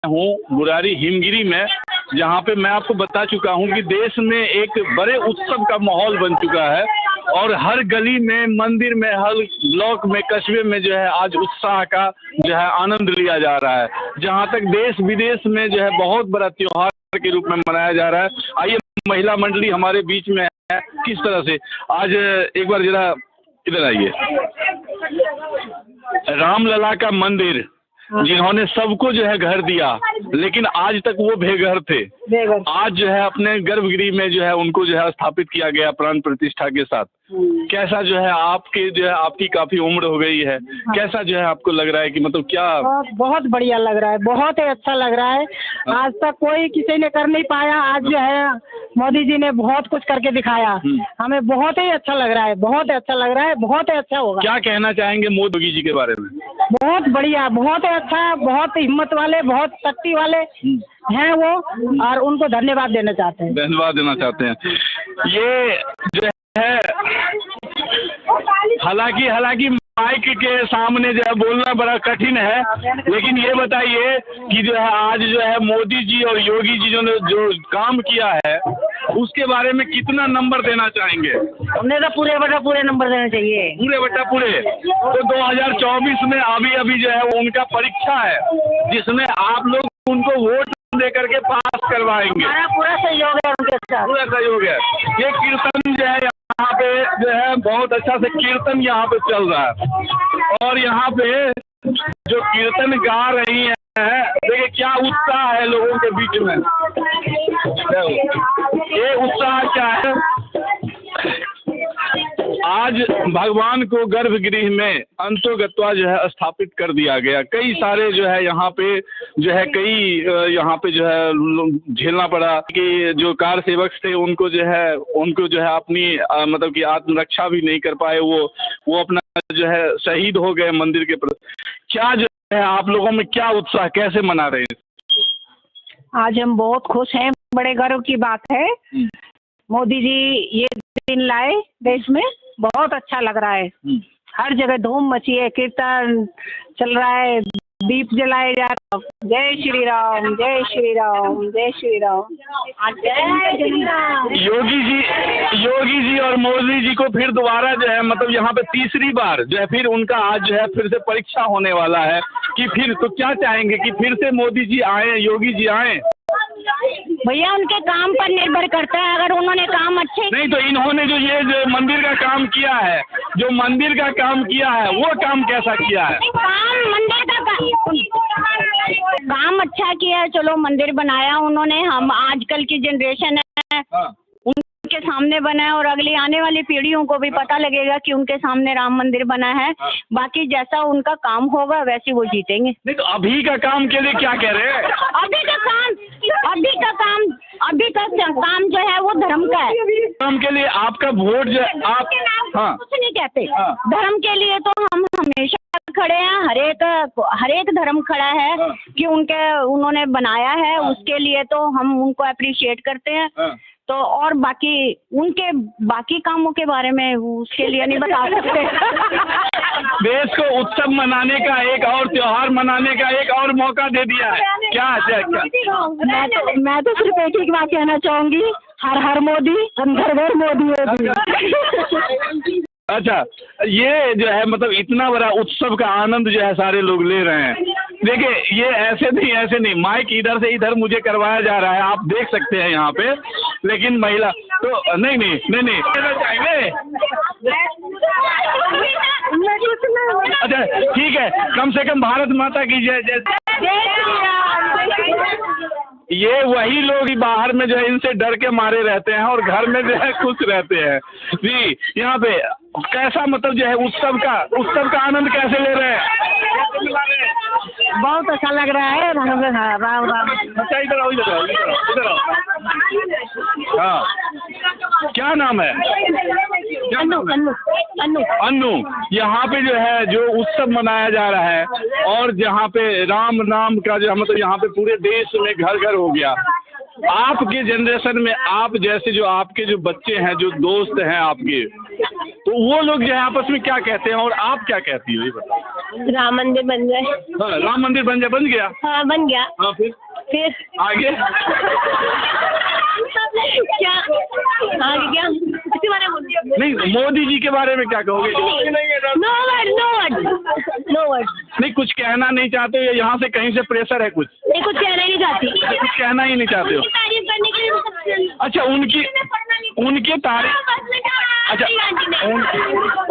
हूँ मुरारी हिमगिरी में, जहाँ पे मैं आपको बता चुका हूँ कि देश में एक बड़े उत्सव का माहौल बन चुका है और हर गली में, मंदिर में, हर ब्लॉक में, कस्बे में जो है आज उत्साह का जो है आनंद लिया जा रहा है। जहाँ तक देश विदेश में जो है बहुत बड़ा त्योहार के रूप में मनाया जा रहा है। आइए, महिला मंडली हमारे बीच में है, किस तरह से आज एक बार जरा इधर आइए। रामलला का मंदिर जिन्होंने सबको जो है घर दिया, लेकिन आज तक वो बेघर थे, आज जो है अपने गर्भगृह में जो है उनको जो है स्थापित किया गया प्राण प्रतिष्ठा के साथ। कैसा जो है आपके जो है आपकी काफी उम्र हो गई है, कैसा जो है आपको लग रहा है कि मतलब क्या? बहुत बढ़िया लग रहा है, बहुत ही अच्छा लग रहा है। आज तक कोई किसी ने कर नहीं पाया, आज जो है मोदी जी ने बहुत कुछ करके दिखाया। हमें बहुत ही अच्छा लग रहा है, बहुत अच्छा लग रहा है, बहुत ही अच्छा होगा। क्या कहना चाहेंगे मोदी जी के बारे में? बहुत बढ़िया, बहुत ही अच्छा, बहुत हिम्मत वाले, बहुत शक्ति वाले हैं वो, और उनको धन्यवाद देना चाहते हैं। धन्यवाद देना चाहते हैं। ये जो है हालांकि माइक के सामने जो है बोलना बड़ा कठिन है, लेकिन ये बताइए कि जो है आज जो है मोदी जी और योगी जी ने जो काम किया है उसके बारे में कितना नंबर देना चाहेंगे? हमने तो पूरे बटा पूरे नंबर देना चाहिए। पूरे बटा पूरे। तो 2024 में अभी जो है वो उनका परीक्षा है, जिसमें आप लोग उनको वोट दे करके पास करवाएंगे। पूरा सहयोग है उनके साथ, पूरा सहयोग है। ये कीर्तन जो है यहाँ पे जो है बहुत अच्छा से कीर्तन यहाँ पे चल रहा है, और यहाँ पे जो कीर्तन गा रही है, देखिए क्या उत्साह है लोगों के बीच में। ये उत्साह क्या है? आज भगवान को गर्भगृह में अंतोगत्वा जो है स्थापित कर दिया गया। कई सारे जो है यहाँ पे जो है यहाँ पे जो है झेलना पड़ा कि जो कार सेवक थे उनको जो है अपनी मतलब कि आत्मरक्षा भी नहीं कर पाए, वो अपना जो है शहीद हो गए मंदिर के प्रति। क्या जो है आप लोगों में क्या उत्साह, कैसे मना रहे हैं? आज हम बहुत खुश हैं, बड़े गर्व की बात है। मोदी जी ये दिन लाए देश में, बहुत अच्छा लग रहा है। हर जगह धूम मची है, कीर्तन चल रहा है, दीप जलाए जा रहे हैं। जय श्री राम, जय श्री राम, जय श्री राम, जय श्री राम। योगी जी और मोदी जी को फिर दोबारा जो है मतलब यहाँ पे तीसरी बार जो है फिर उनका आज जो है फिर से परीक्षा होने वाला है कि फिर तो क्या चाहेंगे कि फिर से मोदी जी आए, योगी जी आए? भैया उनके काम पर निर्भर करता है, अगर उन्होंने काम अच्छे नहीं तो इन्होंने जो मंदिर का काम किया है, वो काम कैसा किया है? काम मंदिर का काम अच्छा किया है। चलो मंदिर बनाया उन्होंने, हम आजकल की जनरेशन है उनके सामने बना है, और अगली आने वाली पीढ़ियों को भी पता लगेगा कि उनके सामने राम मंदिर बना है। बाकी जैसा उनका काम होगा वैसे वो जीतेंगे। नहीं तो अभी का काम के लिए क्या कह रहे हैं? अभी का काम जो है वो धर्म का है। धर्म के लिए आपका वोट जो आप कुछ नहीं कहते। धर्म के लिए तो हम हमेशा खड़े हैं, हर एक धर्म खड़ा है कि उन्होंने बनाया है, उसके लिए तो हम उनको अप्रिशिएट करते हैं। तो और बाकी कामों के बारे में उसके लिए नहीं बता सकते। देश को उत्सव मनाने का, एक और त्योहार मनाने का एक और मौका दे दिया है। क्या मैं तो सिर्फ एक ही बात कहना चाहूंगी, हर हर मोदी, घर घर मोदी। अच्छा, ये जो है मतलब इतना बड़ा उत्सव का आनंद जो है सारे लोग ले रहे हैं। देखिए ये ऐसे नहीं, माइक इधर से इधर मुझे करवाया जा रहा है, आप देख सकते हैं यहाँ पे, लेकिन महिला तो नहीं चाहिए। अच्छा ठीक है, कम से कम भारत माता की जय। ये वही लोग बाहर में जो है इनसे डर के मारे रहते हैं और घर में जो है खुश रहते हैं जी। यहाँ पे कैसा मतलब जो है उत्सव का आनंद कैसे ले रहे हैं? बहुत अच्छा लग रहा है। राम। अच्छा इधर आओ। हाँ, क्या नाम है? अन्नू। यहाँ पे जो है जो उत्सव मनाया जा रहा है, और जहाँ पे राम नाम का जो मतलब यहाँ पे पूरे देश में घर घर हो गया। आपके जनरेशन में आप जैसे जो आपके जो बच्चे हैं, जो दोस्त हैं आपके, तो वो लोग जो है आपस में क्या कहते हैं और आप क्या कहती हो, ये बताओ। राम मंदिर बन जाए। हाँ, राम मंदिर बन गया। हाँ बन गया। हाँ, फिर आगे क्या आगे क्या इसी बारे में बोलिए। नहीं, मोदी जी के बारे में क्या कहोगे? No word. नहीं, कुछ कहना नहीं चाहते या यहाँ से कहीं से प्रेशर है कुछ? नहीं कुछ कहना ही नहीं चाहती। कुछ कहना ही नहीं चाहते हो? तारीफ करने के लिए। अच्छा, उनकी तारीफ, अच्छा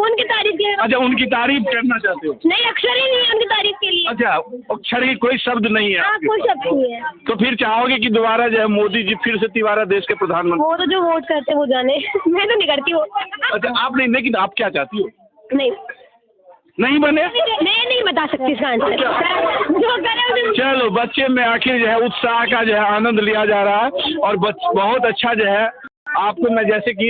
उनकी तारीफ के। अच्छा, उनकी तारीफ करना चाहते हो? नहीं अक्षर ही नहीं है उनकी तारीफ के लिए। अच्छा, अक्षर की कोई शब्द नहीं है हाँ आपके कोई पास। शब्द नहीं है। तो फिर चाहोगे कि दोबारा जो है मोदी जी फिर से तिवारा देश के प्रधानमंत्री? वो तो जो वोट करते वो जाने। मैं तो नहीं करती वो। अच्छा, आप नहीं, लेकिन आप क्या चाहती हो? नहीं बने? नहीं बता सकती इसका आंसर। जो करे चलो, बच्चे में आखिर जो है उत्साह का जो है आनंद लिया जा रहा है और बहुत अच्छा जो है आपको मैं जैसे कि